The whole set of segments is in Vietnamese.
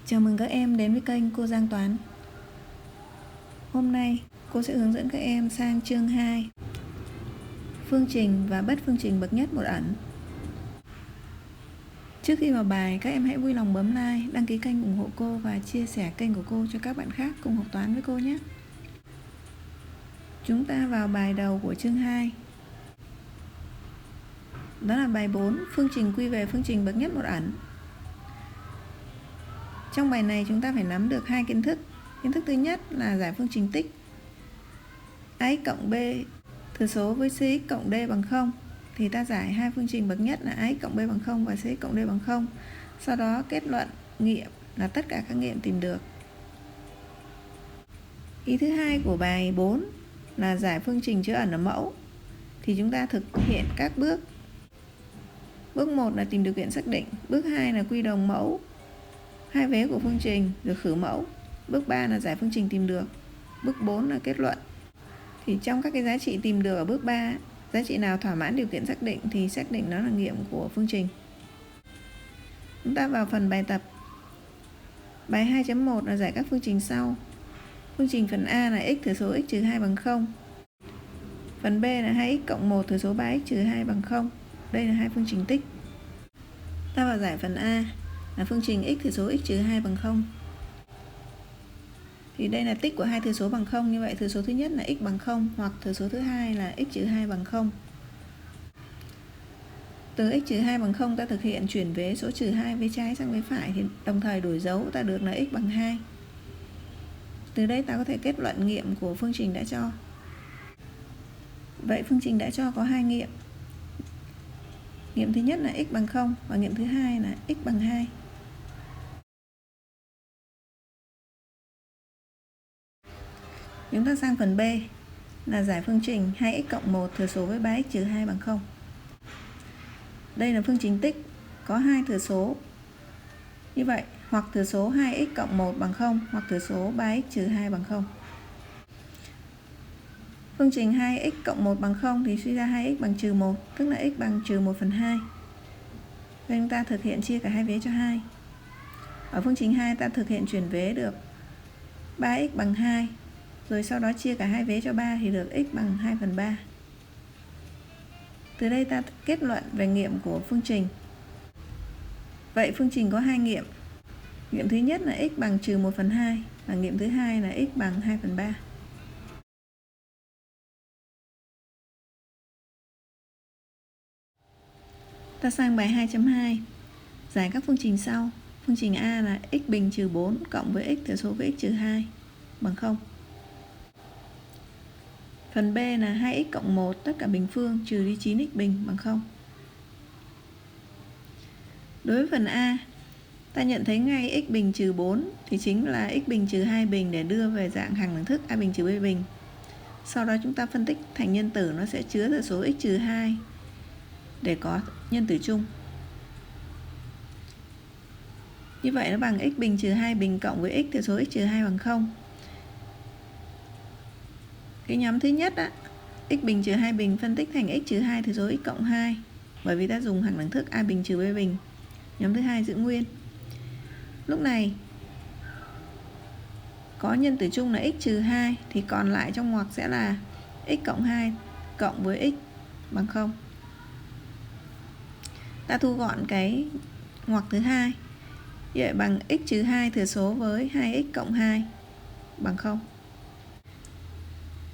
Chào mừng các em đến với kênh Cô Giang Toán. Hôm nay cô sẽ hướng dẫn các em sang chương 2, phương trình và bất phương trình bậc nhất một ẩn. Trước khi vào bài, các em hãy vui lòng bấm like, đăng ký kênh ủng hộ cô và chia sẻ kênh của cô cho các bạn khác cùng học toán với cô nhé. Chúng ta vào bài đầu của chương 2. Đó là bài 4, phương trình quy về phương trình bậc nhất một ẩn. Trong bài này chúng ta phải nắm được hai kiến thức. Kiến thức thứ nhất là giải phương trình tích ax cộng b thừa số với cx cộng d bằng 0. Thì ta giải hai phương trình bậc nhất là ax cộng b bằng 0 và cx cộng d bằng 0. Sau đó kết luận nghiệm là tất cả các nghiệm tìm được. Ý thứ hai của bài 4 là giải phương trình chứa ẩn ở mẫu. Thì chúng ta thực hiện các bước. Bước 1 là tìm điều kiện xác định. Bước 2 là quy đồng mẫu hai vế của phương trình được khử mẫu. Bước 3 là giải phương trình tìm được. Bước 4 là kết luận. Thì trong các cái giá trị tìm được ở bước 3, giá trị nào thỏa mãn điều kiện xác định thì xác định nó là nghiệm của phương trình. Chúng ta vào phần bài tập. Bài 2.1 là giải các phương trình sau. Phương trình phần A là x thừa số x trừ 2 bằng 0. Phần B là 2x cộng 1 thừa số 3x trừ 2 bằng 0. Đây là hai phương trình tích. Ta vào giải phần A là phương trình x thừa số x trừ 2 bằng 0. Thì đây là tích của hai thừa số bằng 0, như vậy thừa số thứ nhất là x bằng 0 hoặc thừa số thứ hai là x trừ 2 bằng 0. Từ x trừ 2 bằng 0 ta thực hiện chuyển vế số trừ 2 vế trái sang vế phải thì đồng thời đổi dấu ta được là x bằng 2. Từ đây ta có thể kết luận nghiệm của phương trình đã cho. Vậy phương trình đã cho có hai nghiệm. Nghiệm thứ nhất là x bằng 0 và nghiệm thứ hai là x bằng 2. Chúng ta sang phần B là giải phương trình 2x cộng 1 thừa số với 3x trừ 2 bằng 0. Đây là phương trình tích có hai thừa số. Như vậy, hoặc thừa số 2x cộng 1 bằng 0 hoặc thừa số 3x trừ 2 bằng 0. Phương trình 2x cộng 1 bằng 0 thì suy ra 2x bằng trừ 1, tức là x bằng trừ 1 phần 2. Vậy chúng ta thực hiện chia cả hai vế cho 2. Ở phương trình 2 ta thực hiện chuyển vế được 3x bằng 2. Rồi sau đó chia cả hai vế cho 3 thì được x bằng 2 phần 3. Từ đây ta kết luận về nghiệm của phương trình. Vậy phương trình có hai nghiệm. Nghiệm thứ nhất là x bằng trừ 1 phần 2 và nghiệm thứ hai là x bằng 2 phần 3. Ta sang bài 2.2. Giải các phương trình sau. Phương trình A là x bình trừ 4 cộng với x thừa số với x trừ 2 bằng 0. Phần B là 2x cộng 1 tất cả bình phương trừ đi 9x bình bằng 0. Đối với phần A, ta nhận thấy ngay x bình trừ 4 thì chính là x bình trừ 2 bình để đưa về dạng hằng đẳng thức A bình trừ B bình. Sau đó chúng ta phân tích thành nhân tử, nó sẽ chứa thừa số x trừ 2 để có nhân tử chung. Như vậy nó bằng x bình trừ 2 bình cộng với x thừa số x trừ 2 bằng 0. Cái nhóm thứ nhất á, x bình trừ 2 bình phân tích thành x trừ 2 thừa số x cộng 2, bởi vì ta dùng hằng đẳng thức A bình trừ B bình. Nhóm thứ hai giữ nguyên. Lúc này có nhân tử chung là x trừ 2 thì còn lại trong ngoặc sẽ là x cộng 2 cộng với x bằng 0. Ta thu gọn cái ngoặc thứ hai. Vậy bằng x trừ 2 thừa số với 2x cộng 2 bằng 0.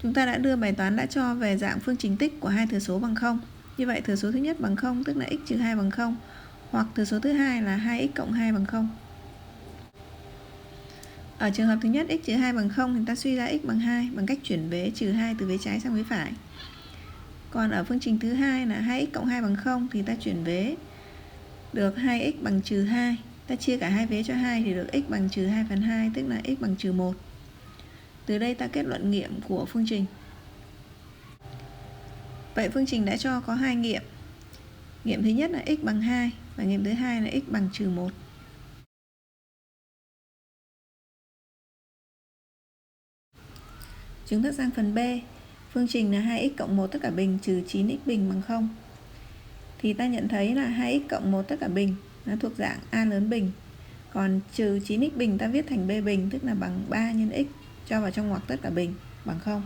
Chúng ta đã đưa bài toán đã cho về dạng phương trình tích của hai thừa số bằng 0. Như vậy thừa số thứ nhất bằng 0 tức là x trừ 2 bằng 0, hoặc thừa số thứ hai là 2x cộng 2 bằng 0. Ở trường hợp thứ nhất x trừ 2 bằng 0 thì ta suy ra x bằng 2 bằng cách chuyển vế trừ 2 từ vế trái sang vế phải. Còn ở phương trình thứ hai là 2x cộng 2 bằng 0 thì ta chuyển vế được 2x bằng trừ 2. Ta chia cả hai vế cho 2 thì được x bằng trừ 2 phần 2 tức là x bằng trừ 1. Từ đây ta kết luận nghiệm của phương trình. Vậy phương trình đã cho có hai nghiệm. Nghiệm thứ nhất là x bằng 2 và nghiệm thứ hai là x bằng trừ 1. Chúng ta sang phần B. Phương trình là 2x cộng 1 tất cả bình trừ 9x bình bằng 0. Thì ta nhận thấy là 2x cộng 1 tất cả bình nó thuộc dạng A lớn bình. Còn trừ 9x bình ta viết thành b bình, tức là bằng 3 nhân x cho vào trong ngoặc tất cả bình bằng 0.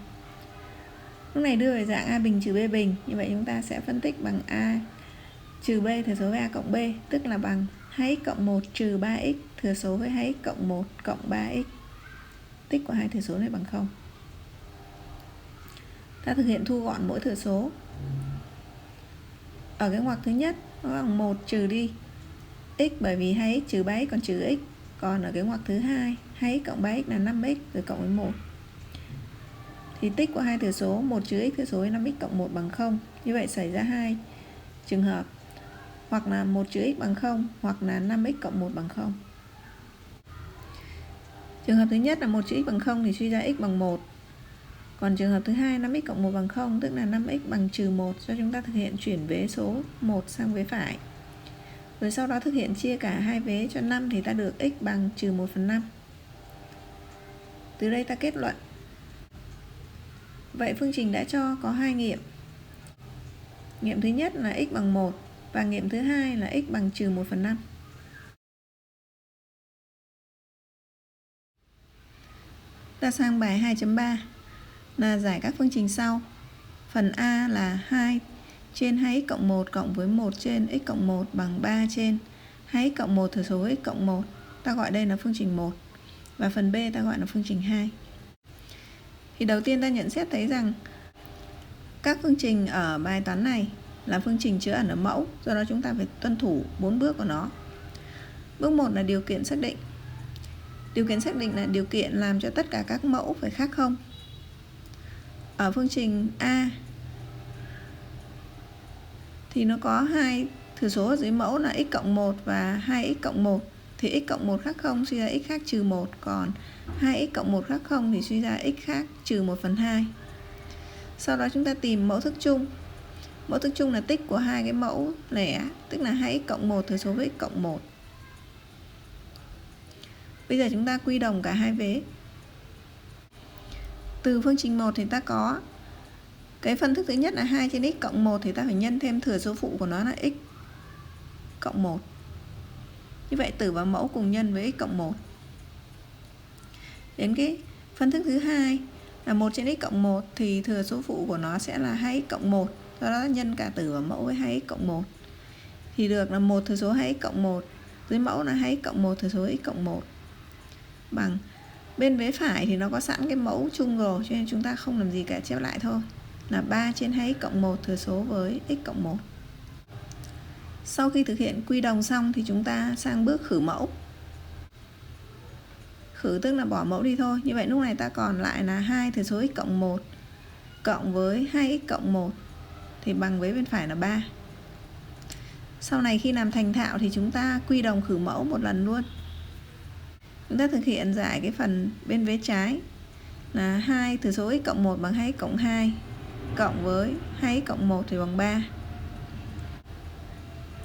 Lúc này đưa về dạng a bình trừ b bình, như vậy chúng ta sẽ phân tích bằng a trừ b thừa số với a cộng b, tức là bằng 2x cộng 1 trừ 3x thừa số với 2x cộng 1 cộng 3x. Tích của hai thừa số này bằng 0. Ta thực hiện thu gọn mỗi thừa số. Ở cái ngoặc thứ nhất nó bằng 1 trừ đi x, bởi vì 2x trừ 3x còn trừ x. Còn ở cái ngoặc thứ hai, 2x cộng 3x là 5x rồi cộng với 1. Thì tích của hai thừa số 1 trừ x thừa số với 5x cộng 1 bằng 0. Như vậy xảy ra hai trường hợp, hoặc là 1 trừ x bằng 0 hoặc là 5x cộng 1 bằng 0. Trường hợp thứ nhất là 1 trừ x bằng 0 thì suy ra x bằng 1. Còn trường hợp thứ hai 5x cộng 1 bằng 0, tức là 5x bằng trừ 1, do chúng ta thực hiện chuyển vế số 1 sang vế phải. Rồi sau đó thực hiện chia cả hai vế cho 5 thì ta được x bằng trừ 1/5. Từ đây ta kết luận. Vậy phương trình đã cho có hai nghiệm. Nghiệm thứ nhất là x bằng 1 và nghiệm thứ hai là x bằng trừ 1/5. Ta sang bài 2.3 là giải các phương trình sau. Phần A là 2 trên 2x cộng 1 cộng với 1 trên x cộng 1 bằng 3 trên 2x cộng 1 thừa số với x cộng 1. Ta gọi đây là phương trình 1. Và phần B ta gọi là phương trình 2. Thì đầu tiên ta nhận xét thấy rằng các phương trình ở bài toán này là phương trình chứa ẩn ở mẫu, do đó chúng ta phải tuân thủ 4 bước của nó. Bước 1 là điều kiện xác định. Điều kiện xác định là điều kiện làm cho tất cả các mẫu phải khác 0. Ở phương trình A thì nó có hai thừa số ở dưới mẫu là x cộng 1 và 2x cộng 1. Thì x cộng 1 khác 0 suy ra x khác trừ 1. Còn 2x cộng 1 khác 0 thì suy ra x khác trừ 1/2. Sau đó chúng ta tìm mẫu thức chung. Mẫu thức chung là tích của hai cái mẫu lẻ, tức là 2x cộng 1 thừa số với x cộng 1. Bây giờ chúng ta quy đồng cả hai vế. Từ phương trình 1 thì ta có cái phân thức thứ nhất là 2 trên x cộng 1 thì ta phải nhân thêm thừa số phụ của nó là x cộng 1. Như vậy tử và mẫu cùng nhân với x cộng 1. Đến cái phân thức thứ hai là 1 trên x cộng 1 thì thừa số phụ của nó sẽ là 2x cộng 1. Do đó nhân cả tử và mẫu với 2x cộng 1. Thì được là 1 thừa số 2x cộng 1. Dưới mẫu là 2x cộng 1 thừa số x cộng 1. Bằng bên vế phải thì nó có sẵn cái mẫu chung rồi, cho nên chúng ta không làm gì cả, chép lại thôi. Là 3 trên 2x cộng 1 thừa số với x cộng 1. Sau khi thực hiện quy đồng xong thì chúng ta sang bước khử mẫu. Khử tức là bỏ mẫu đi thôi. Như vậy lúc này ta còn lại là 2 thừa số x cộng 1 cộng với 2x cộng 1 thì bằng với bên phải là 3. Sau này khi làm thành thạo thì chúng ta quy đồng khử mẫu một lần luôn. Chúng ta thực hiện giải cái phần bên vế trái là 2 thừa số x cộng 1 bằng 2x cộng 2 cộng với 2x cộng 1 thì bằng 3.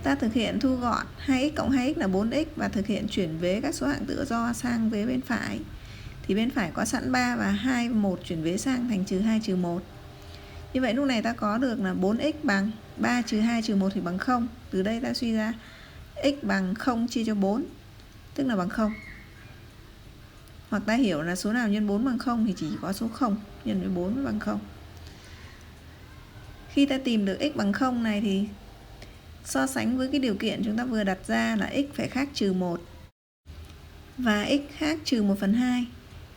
Ta thực hiện thu gọn 2x cộng 2x là 4x và thực hiện chuyển vế các số hạng tự do sang vế bên phải. Thì bên phải có sẵn 3 và 2 và 1 chuyển vế sang thành trừ 2 trừ 1. Như vậy lúc này ta có được là 4x bằng 3 trừ 2 trừ 1 thì bằng 0. Từ đây ta suy ra x bằng 0 chia cho 4, tức là bằng 0. Hoặc ta hiểu là số nào nhân 4 bằng 0 thì chỉ có số 0 nhân với 4 bằng 0. Khi ta tìm được x bằng 0 này thì so sánh với cái điều kiện chúng ta vừa đặt ra là x phải khác trừ 1 và x khác trừ 1/2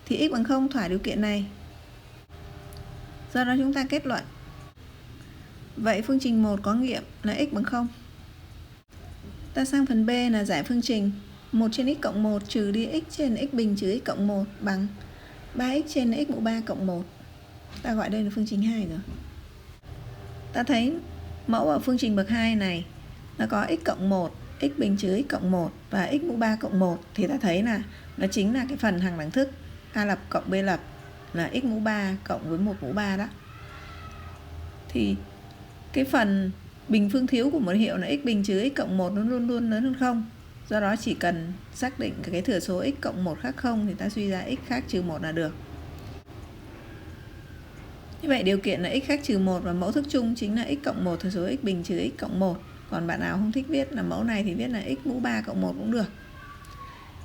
thì x bằng 0 thỏa điều kiện này. Do đó chúng ta kết luận. Vậy phương trình 1 có nghiệm là x bằng 0. Ta sang phần B là giải phương trình 1 trên x cộng 1 trừ đi x trên x bình trừ x cộng 1 bằng 3x trên x mũ 3 cộng 1. Ta gọi đây là phương trình 2 rồi. Ta thấy mẫu ở phương trình bậc 2 này nó có x cộng 1, x bình trừ x cộng 1 và x mũ 3 cộng 1 thì ta thấy là nó chính là cái phần hằng đẳng thức A lập cộng B lập là x mũ 3 cộng với 1 mũ 3 đó. Thì cái phần bình phương thiếu của một hiệu là x bình trừ x cộng 1 nó luôn luôn lớn hơn 0. Do đó chỉ cần xác định cái thừa số x cộng 1 khác 0 thì ta suy ra x khác trừ 1 là được. Như vậy điều kiện là x khác trừ 1 và mẫu thức chung chính là x cộng 1 thừa số x bình trừ x cộng 1. Còn bạn nào không thích viết là mẫu này thì viết là x mũ 3 cộng 1 cũng được.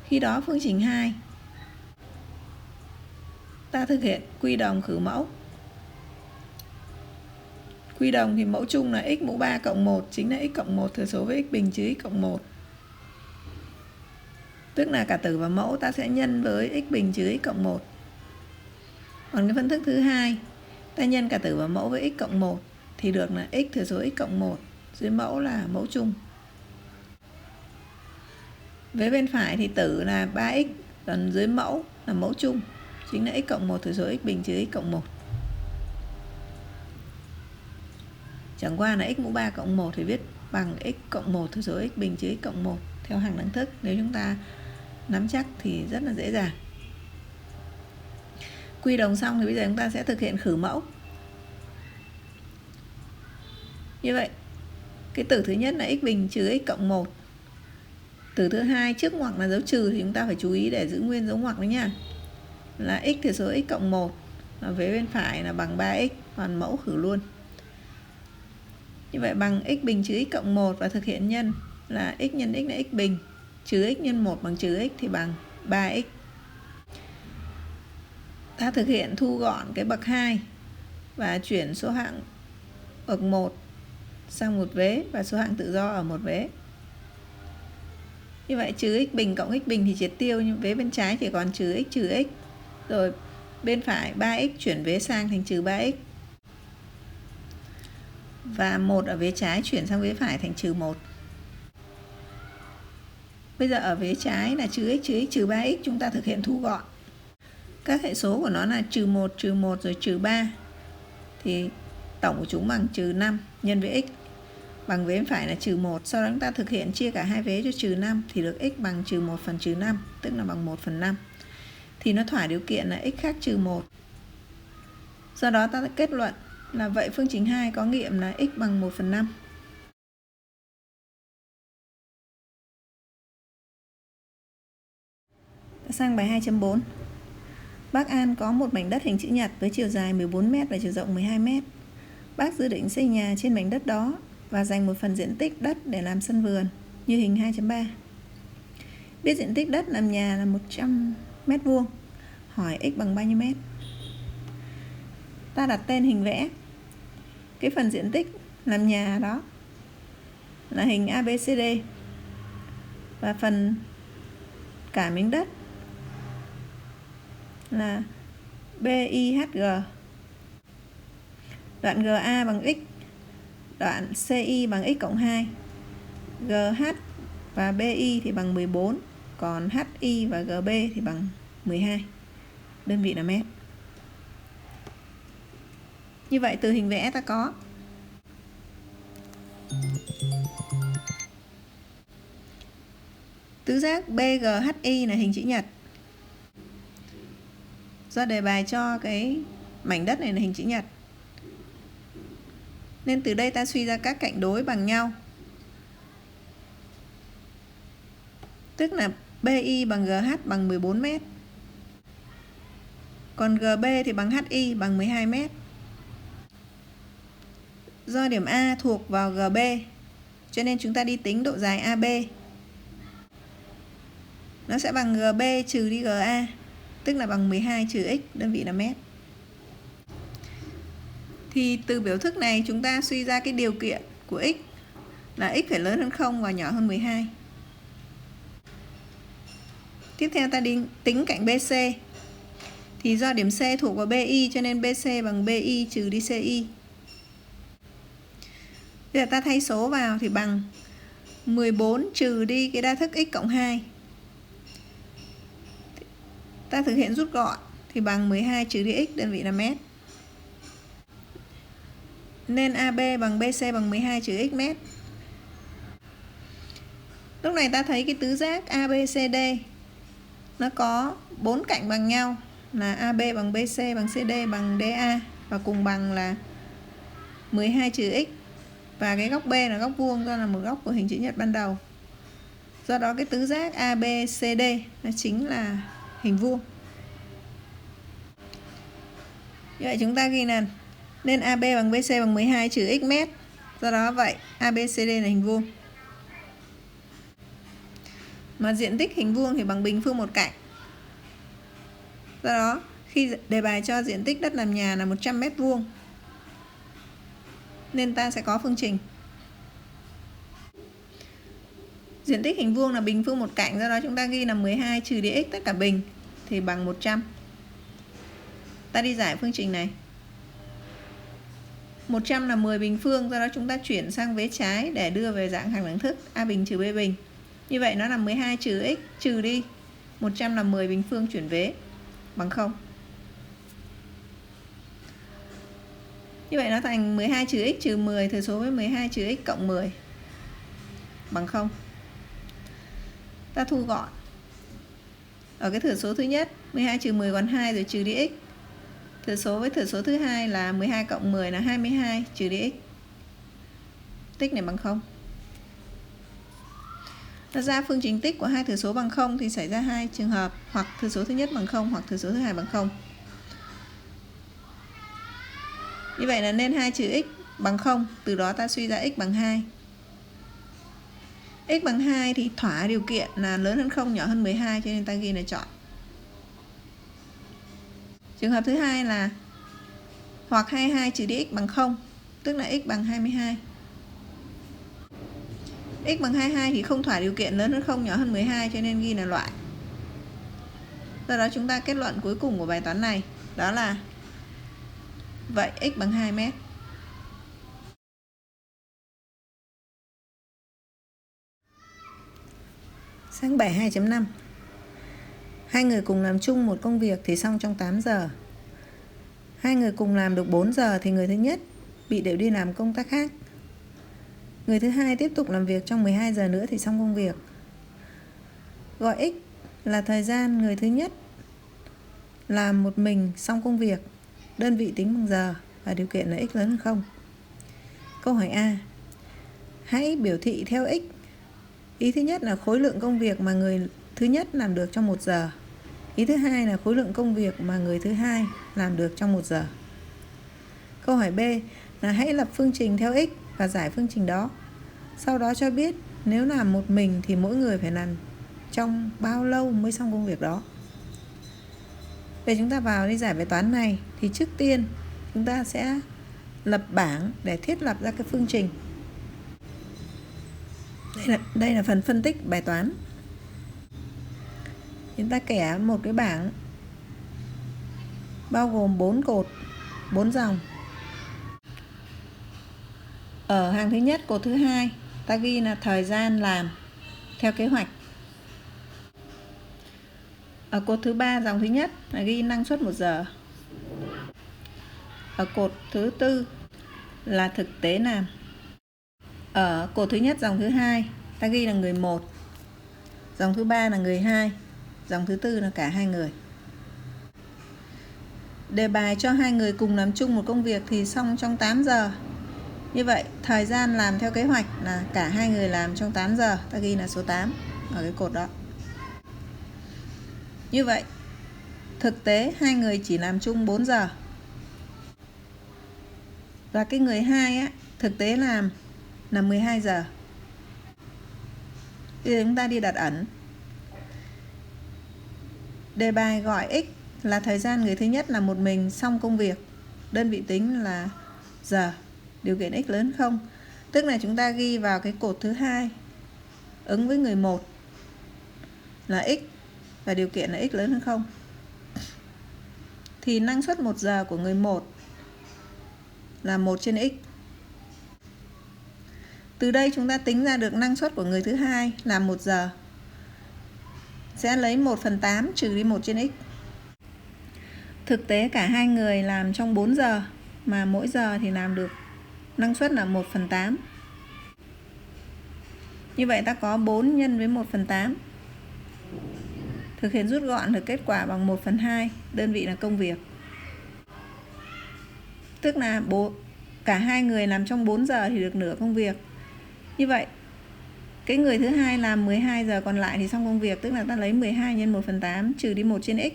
Khi đó phương trình 2 ta thực hiện quy đồng khử mẫu. Quy đồng thì mẫu chung là x mũ 3 cộng 1 chính là x cộng 1 thừa số với x bình trừ x cộng 1. Tức là cả tử và mẫu ta sẽ nhân với x bình trừ x cộng 1. Còn cái phân thức thứ hai, ta nhân cả tử và mẫu với x cộng 1 thì được là x thừa số x cộng 1, dưới mẫu là mẫu chung. Với bên phải thì tử là 3x, còn dưới mẫu là mẫu chung, chính là x cộng 1 thừa số x bình trừ x cộng 1. Chẳng qua là x mũ 3 cộng 1 thì viết bằng x cộng 1 thừa số x bình trừ x cộng 1 theo hàng đẳng thức. Nếu chúng ta nắm chắc thì rất là dễ dàng. Quy đồng xong thì bây giờ chúng ta sẽ thực hiện khử mẫu. Như vậy, cái tử thứ nhất là x bình trừ x cộng 1. Tử thứ hai trước ngoặc là dấu trừ thì chúng ta phải chú ý để giữ nguyên dấu ngoặc đấy nha. Là x thừa số x cộng 1, và vế bên phải là bằng 3x, hoàn mẫu khử luôn. Như vậy bằng x bình trừ x cộng 1 và thực hiện nhân là x nhân x là x bình, trừ x nhân 1 bằng trừ x thì bằng 3x. Ta thực hiện thu gọn cái bậc 2 và chuyển số hạng bậc 1 sang một vế và số hạng tự do ở một vế. Như vậy trừ x bình cộng x bình thì triệt tiêu, nhưng vế bên trái chỉ còn trừ x. Rồi bên phải 3x chuyển vế sang thành trừ 3x. Và 1 ở vế trái chuyển sang vế phải thành trừ 1. Bây giờ ở vế trái là trừ x trừ 3x, chúng ta thực hiện thu gọn. Các hệ số của nó là trừ 1 rồi trừ 3. Thì tổng của chúng bằng trừ 5 nhân với x. Bằng vế bên phải là trừ 1. Sau đó chúng ta thực hiện chia cả hai vế cho trừ 5 thì được x bằng trừ 1 phần trừ 5, tức là bằng 1 phần 5. Thì nó thỏa điều kiện là x khác trừ 1. Do đó ta kết luận là vậy phương trình 2 có nghiệm là x bằng 1 phần 5. Sang bài 2.4. Bác An có một mảnh đất hình chữ nhật với chiều dài 14m và chiều rộng 12m. Bác dự định xây nhà trên mảnh đất đó và dành một phần diện tích đất để làm sân vườn như hình 2.3. Biết diện tích đất làm nhà là 100m². Hỏi x bằng bao nhiêu mét? Ta đặt tên hình vẽ. Cái phần diện tích làm nhà đó là hình ABCD. Và phần cả miếng đất là BIHG. Đoạn GA bằng x, đoạn CI bằng x cộng 2. GH và BI thì bằng 14, còn HI và GB thì bằng 12. Đơn vị là mét. Như vậy từ hình vẽ ta có tứ giác BGHI là hình chữ nhật. Do đề bài cho cái mảnh đất này là hình chữ nhật, nên từ đây ta suy ra các cạnh đối bằng nhau. Tức là BI bằng GH bằng 14m. Còn GB thì bằng HI bằng 12m. Do điểm A thuộc vào GB, cho nên chúng ta đi tính độ dài AB. Nó sẽ bằng GB trừ đi GA, tức là bằng 12 trừ x, đơn vị là mét. Thì từ biểu thức này chúng ta suy ra cái điều kiện của x là x phải lớn hơn 0 và nhỏ hơn 12. Tiếp theo ta đi tính cạnh BC. Thì do điểm C thuộc vào BI cho nên BC bằng BI trừ đi CI. Bây giờ ta thay số vào thì bằng 14 trừ đi cái đa thức x cộng 2. Ta thực hiện rút gọn thì bằng 12 trừ đi x, đơn vị là mét. Nên AB bằng BC bằng 12 trừ x mét. Lúc này ta thấy cái tứ giác ABCD nó có 4 cạnh bằng nhau là AB bằng BC bằng CD bằng DA và cùng bằng là 12 trừ x. Và cái góc B là góc vuông do là một góc của hình chữ nhật ban đầu. Do đó cái tứ giác ABCD nó chính là hình vuông. Như vậy chúng ta ghi là nên AB bằng BC bằng 12 trừ x mét. Do đó vậy ABCD là hình vuông. Mà diện tích hình vuông thì bằng bình phương một cạnh. Do đó, khi đề bài cho diện tích đất làm nhà là 100 m², nên ta sẽ có phương trình. Diện tích hình vuông là bình phương một cạnh, do đó chúng ta ghi là 12 trừ dx tất cả bình thì bằng 100. Ta đi giải phương trình này. 100 là 10 bình phương, do đó chúng ta chuyển sang vế trái để đưa về dạng hằng đẳng thức a bình trừ b bình. Như vậy nó là 12 trừ x trừ đi 100 là 10 bình phương chuyển vế bằng 0. Như vậy nó thành 12 trừ x trừ 10 thừa số với 12 trừ x cộng 10 bằng 0. Ta thu gọn. Ở cái thừa số thứ nhất 12 trừ 10 còn 2 rồi trừ đi x. Thừa số với thừa số thứ hai là 12 cộng 10 là 22 trừ đi x. Tích này bằng 0. Ta ra phương trình tích của hai thừa số bằng 0 thì xảy ra hai trường hợp, hoặc thừa số thứ nhất bằng 0 hoặc thừa số thứ hai bằng 0. Như vậy là nên 2 trừ x bằng 0, từ đó ta suy ra x bằng 2. X bằng 2 thì thỏa điều kiện là lớn hơn 0 nhỏ hơn 12, cho nên ta ghi là chọn. Trường hợp thứ hai là hoặc 22 trừ đi x bằng 0, tức là x bằng 22. X bằng 22 thì không thỏa điều kiện lớn hơn 0 nhỏ hơn 12, cho nên ghi là loại. Do đó chúng ta kết luận cuối cùng của bài toán này đó là vậy x bằng 2 mét. Sang bài 2.5. Hai người cùng làm chung một công việc thì xong trong 8 giờ. Hai người cùng làm được 4 giờ thì người thứ nhất bị đều đi làm công tác khác. Người thứ hai tiếp tục làm việc trong 12 giờ nữa thì xong công việc. Gọi x là thời gian người thứ nhất làm một mình xong công việc, đơn vị tính bằng giờ và điều kiện là x lớn hơn 0. Câu hỏi A. Hãy biểu thị theo x. Ý thứ nhất là khối lượng công việc mà người thứ nhất làm được trong 1 giờ. Ý thứ hai là khối lượng công việc mà người thứ hai làm được trong 1 giờ. Câu hỏi B là hãy lập phương trình theo x và giải phương trình đó. Sau đó cho biết nếu làm một mình thì mỗi người phải làm trong bao lâu mới xong công việc đó. Để chúng ta vào đi giải bài toán này thì trước tiên chúng ta sẽ lập bảng để thiết lập ra cái phương trình. Đây là phần phân tích bài toán. Chúng ta kẻ một cái bảng bao gồm 4 cột, 4 dòng. Ở hàng thứ nhất, cột thứ hai, ta ghi là thời gian làm theo kế hoạch. Ở cột thứ ba, dòng thứ nhất là ghi năng suất 1 giờ. Ở cột thứ tư là thực tế làm. Ở cột thứ nhất, dòng thứ hai, ta ghi là người 1. Dòng thứ ba là người 2. Dòng thứ tư là cả hai người. Đề bài cho hai người cùng làm chung một công việc thì xong trong 8 giờ. Như vậy, thời gian làm theo kế hoạch là cả hai người làm trong 8 giờ. Ta ghi là số 8 ở cái cột đó. Như vậy, thực tế hai người chỉ làm chung 4 giờ. Và cái người 2 á, thực tế làm là 12 giờ. Bây giờ chúng ta đi đặt ẩn. Đề bài gọi x là thời gian người thứ nhất là một mình xong công việc, đơn vị tính là giờ, điều kiện x lớn 0. Tức là chúng ta ghi vào cái cột thứ hai ứng với người 1 là x và điều kiện là x lớn hơn 0. Thì năng suất 1 giờ của người 1 là 1 trên x. Từ đây chúng ta tính ra được năng suất của người thứ hai là 1 giờ. Sẽ lấy 1/8 trừ đi 1 trên x. Thực tế cả hai người làm trong 4 giờ, mà mỗi giờ thì làm được năng suất là 1/8. Như vậy ta có 4 nhân với 1/8. Thực hiện rút gọn được kết quả bằng 1/2, đơn vị là công việc. Tức là cả hai người làm trong 4 giờ thì được nửa công việc. Như vậy, cái người thứ hai làm 12 giờ còn lại thì xong công việc, tức là ta lấy 12 nhân 1/8 trừ đi 1 trên x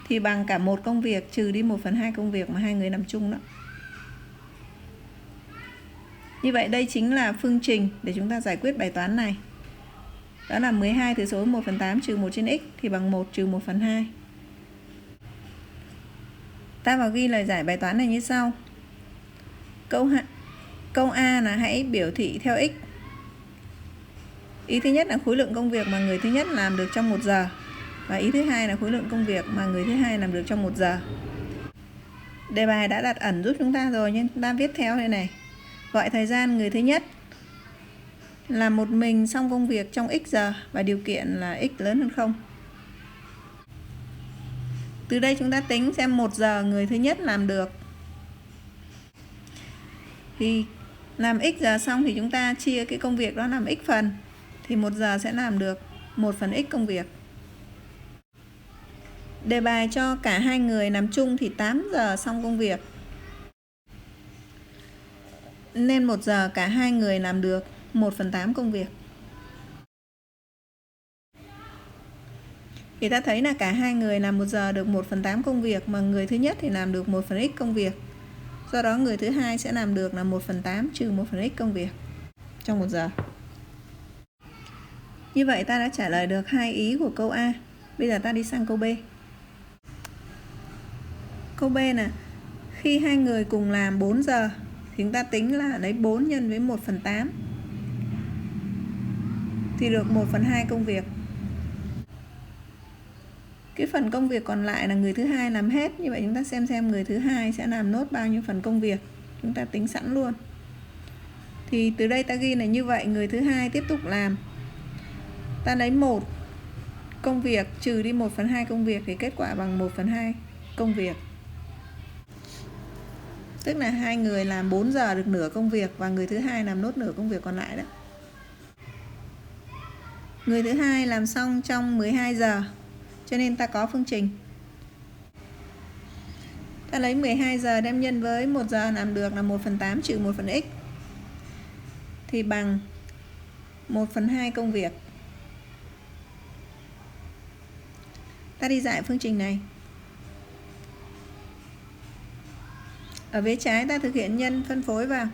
thì bằng cả một công việc trừ đi 1/2 công việc mà hai người làm chung đó. Như vậy đây chính là phương trình để chúng ta giải quyết bài toán này. Đó là 12 thừa số 1/8 trừ 1 trên x thì bằng 1 trừ 1/2. Ta vào ghi lời giải bài toán này như sau. Câu A là hãy biểu thị theo x. Ý thứ nhất là khối lượng công việc mà người thứ nhất làm được trong 1 giờ. Và ý thứ hai là khối lượng công việc mà người thứ hai làm được trong 1 giờ. Đề bài đã đặt ẩn giúp chúng ta rồi, nhưng chúng ta viết theo đây này. Gọi thời gian người thứ nhất là một mình xong công việc trong x giờ và điều kiện là x lớn hơn 0. Từ đây chúng ta tính xem 1 giờ người thứ nhất làm được. Thì làm x giờ xong thì chúng ta chia cái công việc đó làm x phần. Thì 1 giờ sẽ làm được 1/x công việc. Đề bài cho cả hai người làm chung thì 8 giờ xong công việc. Nên 1 giờ cả hai người làm được 1/8 công việc. Thì ta thấy là cả hai người làm 1 giờ được 1/8 công việc, mà người thứ nhất thì làm được 1/x công việc. Do đó người thứ hai sẽ làm được là 1/8 trừ 1/x công việc trong 1 giờ. Như vậy ta đã trả lời được 2 ý của câu A. Bây giờ ta đi sang câu B. Câu B là khi hai người cùng làm 4 giờ thì chúng ta tính là lấy 4 nhân với 1/8 thì được 1/2 công việc. Cái phần công việc còn lại là người thứ hai làm hết. Như vậy chúng ta xem người thứ hai sẽ làm nốt bao nhiêu phần công việc. Chúng ta tính sẵn luôn. Thì từ đây ta ghi là như vậy, người thứ hai tiếp tục làm. Ta lấy 1 công việc trừ đi 1/2 công việc thì kết quả bằng 1/2 công việc. Tức là hai người làm 4 giờ được nửa công việc và người thứ hai làm nốt nửa công việc còn lại đó. Người thứ hai làm xong trong 12 giờ, cho nên ta có phương trình. Ta lấy 12 giờ đem nhân với 1 giờ làm được là 1/8 trừ 1/x thì bằng 1/2 công việc. Ta đi giải phương trình này. Ở vế trái ta thực hiện nhân phân phối vào.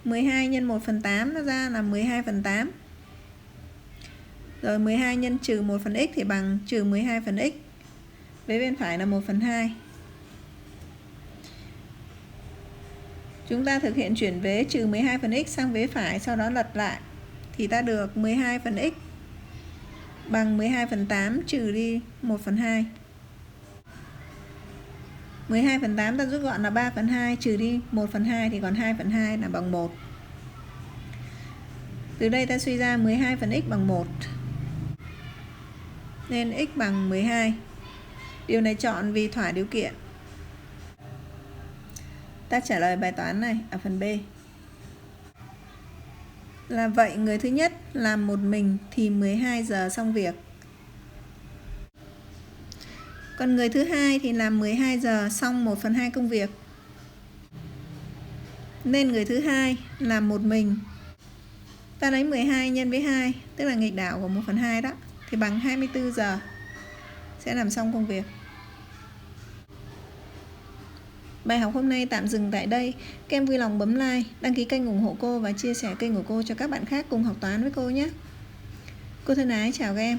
12 nhân 1/8 nó ra là 12/8. Rồi 12 nhân trừ 1/x thì bằng trừ 12/x. Vế bên phải là 1/2. Chúng ta thực hiện chuyển vế trừ 12/x sang vế phải, sau đó lật lại thì ta được 12/x bằng 12/8 trừ đi 1/2. 12/8 ta rút gọn là 3/2 trừ đi 1/2 thì còn 2/2 là bằng 1. Từ đây ta suy ra 12/x bằng 1. Nên x bằng 12. Điều này chọn vì thỏa điều kiện. Ta trả lời bài toán này ở phần B. Là vậy người thứ nhất làm một mình thì 12 giờ xong việc. Còn người thứ hai thì làm 12 giờ xong 1/2 công việc. Nên người thứ hai làm một mình. Ta lấy 12 nhân với 2, tức là nghịch đảo của 1/2 đó, thì bằng 24 giờ sẽ làm xong công việc. Bài học hôm nay tạm dừng tại đây. Các em vui lòng bấm like, đăng ký kênh ủng hộ cô và chia sẻ kênh của cô cho các bạn khác cùng học toán với cô nhé. Cô thân ái chào các em.